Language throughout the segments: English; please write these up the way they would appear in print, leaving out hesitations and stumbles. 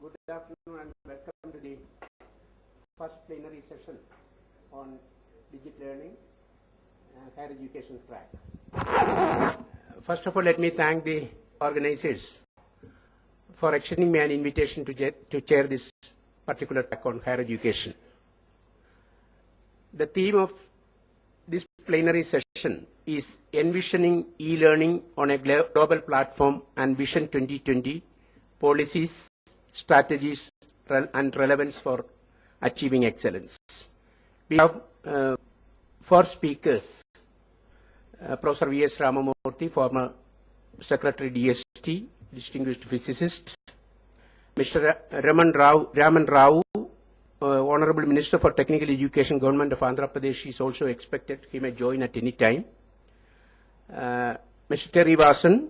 Good afternoon and welcome to the first plenary session on digital learning and higher education track. First of all, let me thank the organizers for extending me an invitation to chair this particular track on higher education. The theme of this plenary session is Envisioning e-learning on a global platform and Vision 2020, policies, strategies and relevance for achieving excellence. We have four speakers, Professor V.S. Ramamurthy, former Secretary DST, distinguished physicist, Mr. Raman Rao, Honorable Minister for Technical Education, Government of Andhra Pradesh is also expected. He may join at any time. Mr. Terry Vasan,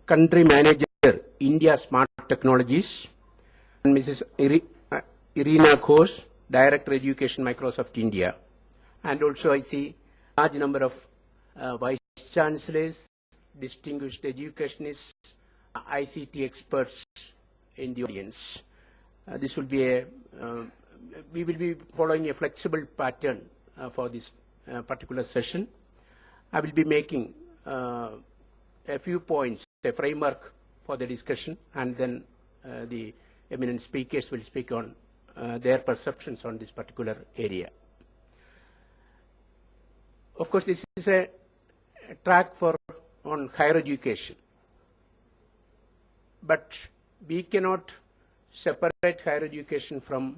Country Manager, India Smart Technologies, and Mrs. Irina Ghosh, Director Education, Microsoft India. And also I see a large number of Vice Chancellors, distinguished educationists, ICT experts in the audience. This will be we will be following a flexible pattern for this particular session. I will be making a few points, a framework for the discussion, and then the eminent speakers will speak on their perceptions on this particular area. Of course, this is a track on higher education, but we cannot separate higher education from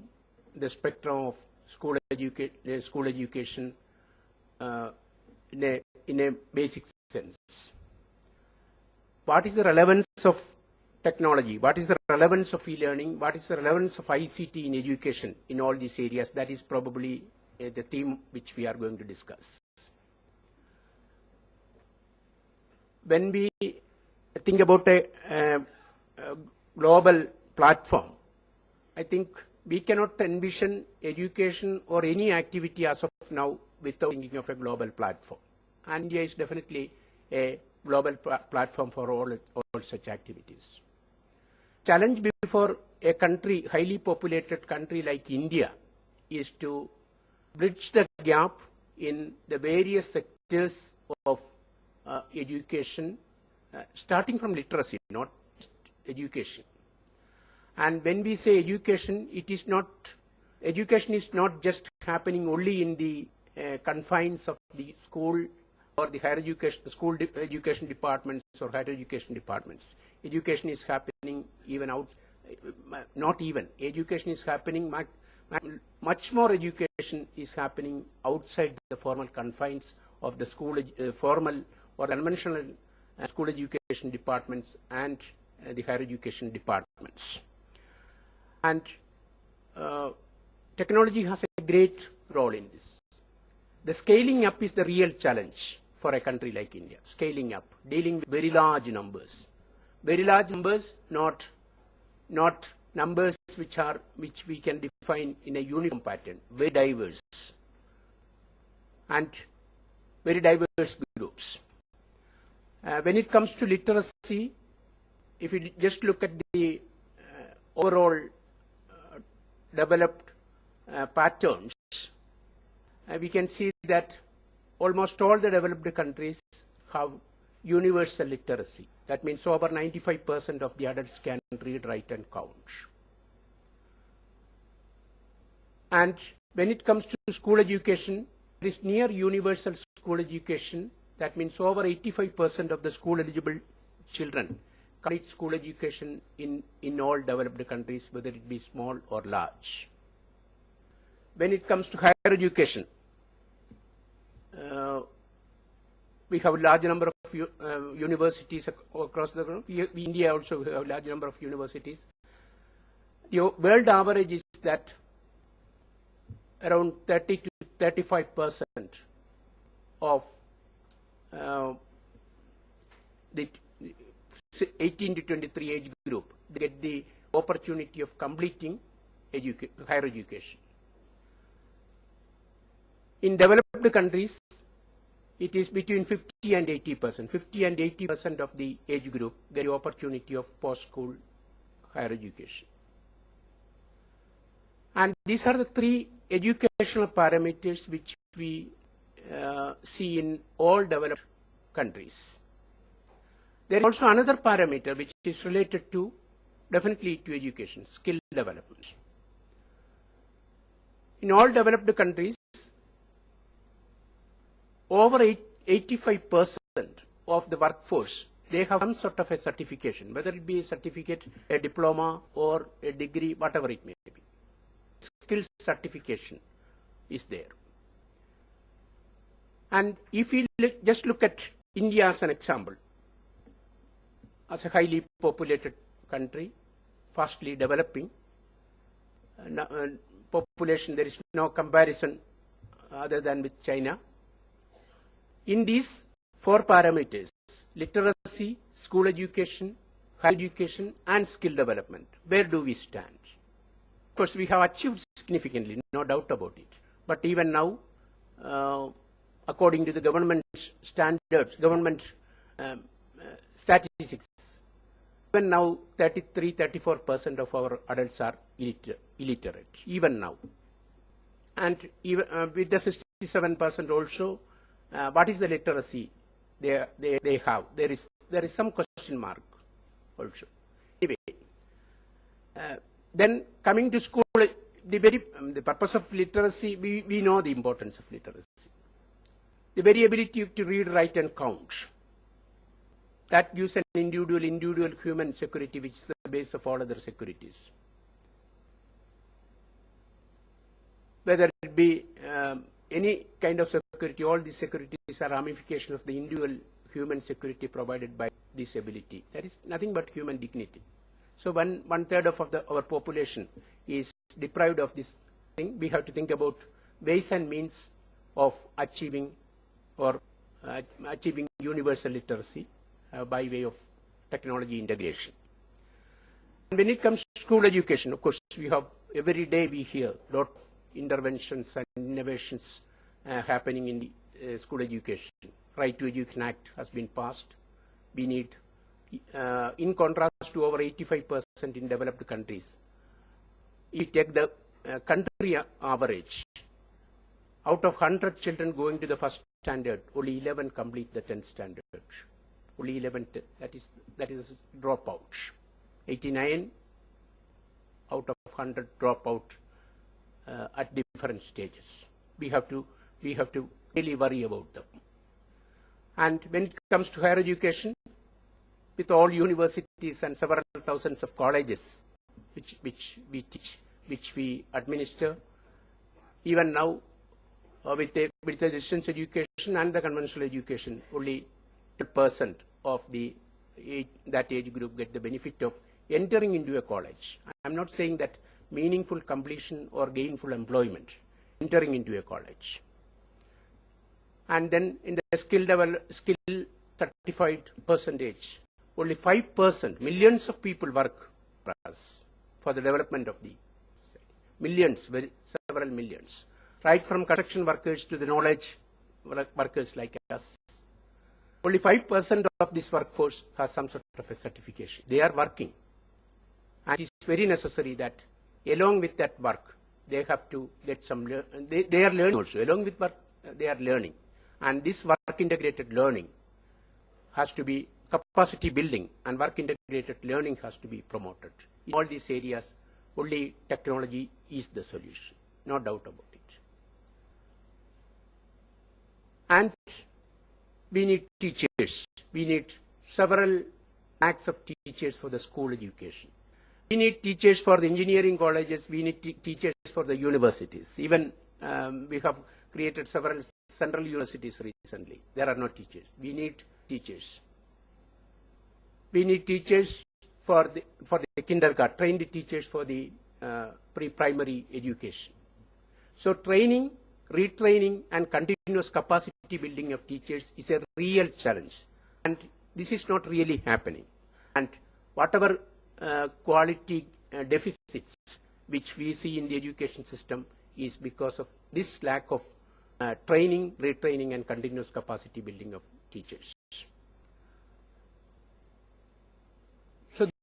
the spectrum of school education in a basic sense. What is the relevance of technology? What is the relevance of e-learning? What is the relevance of ICT in education in all these areas? That is probably the theme which we are going to discuss. When we think about a global platform, I think we cannot envision education or any activity as of now without thinking of a global platform. And India is definitely a global platform for all such activities. Challenge before a country, highly populated country like India, is to bridge the gap in the various sectors of education, starting from literacy, not education. And when we say education, education is not just happening only in the confines of the school or the higher education, education departments or higher education departments. Education is happening even education is happening, much more education is happening outside the formal confines of the school, formal or conventional school education departments and the higher education departments. And technology has a great role in this. The scaling up is the real challenge for a country like India. Scaling up, dealing with very large numbers. Very large numbers, not numbers which we can define in a uniform pattern. Very diverse and very diverse groups. When it comes to literacy, if you just look at the overall developed patterns, we can see that almost all the developed countries have universal literacy. That means over 95% of the adults can read, write, and count. And when it comes to school education, it is near universal school education. That means over 85% of the school-eligible children complete school education in all developed countries, whether it be small or large. When it comes to higher education, we have a large number of universities across the world. India also have a large number of universities. The world average is that around 30 to 35% of the 18 to 23 age group get the opportunity of completing higher education. In developed countries, it is between 50 and 80%. 50 and 80% of the age group get the opportunity of post-school higher education. And these are the three educational parameters which we see in all developed countries. There is also another parameter which is related to, definitely to education, skill development. In all developed countries, over 85% of the workforce, they have some sort of a certification, whether it be a certificate, a diploma, or a degree, whatever it may be. Skills certification is there. And if we just look at India as an example, as a highly populated country, fastly developing population, there is no comparison other than with China. In these four parameters, literacy, school education, higher education, and skill development, where do we stand? Of course, we have achieved significantly, no doubt about it. But even now, according to the government standards, government statistics, even now 33-34% of our adults are illiterate, even now. And even, with the 67% also, what is the literacy they have? There is some question mark also. Anyway, then coming to school, the purpose of literacy, we know the importance of literacy. The very ability to read, write, and count. That gives an individual human security, which is the base of all other securities. Whether it be any kind of security, all these securities are ramifications of the individual human security provided by this ability. That is nothing but human dignity. So one third of our population is deprived of this thing. We have to think about ways and means of achieving universal literacy by way of technology integration. And when it comes to school education, of course, we have every day we hear a lot of interventions and innovations happening in the school education. Right to Education Act has been passed. We need, in contrast to over 85% in developed countries, if you take the country average, out of 100 children going to the first standard, only 11 complete the 10th standard. Only 11, that is dropout. 89 out of 100 drop out at different stages. We have to really worry about them. And when it comes to higher education, with all universities and several thousands of colleges which we teach, which we administer, even now with the distance education and the conventional education, only 2% of that age group get the benefit of entering into a college. I am not saying that meaningful completion or gainful employment, entering into a college. And then in the skill certified percentage, only 5%, millions of people work for us for the development of the society. Millions, several millions. Right from construction workers to the knowledge workers like us. Only 5% of this workforce has some sort of a certification. They are working. And it is very necessary that along with that work, they have to get some, they are learning also. Along with work, they are learning. And this work integrated learning has to be capacity building, and work integrated learning has to be promoted. In all these areas, only technology is the solution. No doubt about it. And we need teachers. We need several acts of teachers for the school education. We need teachers for the engineering colleges. We need teachers for the universities. Even we have created several central universities recently. There are no teachers. We need teachers. We need teachers for the kindergarten, trained teachers for the pre-primary education. So training, retraining, and continuous capacity building of teachers is a real challenge. And this is not really happening. And whatever quality deficits which we see in the education system is because of this lack of training, retraining, and continuous capacity building of teachers. So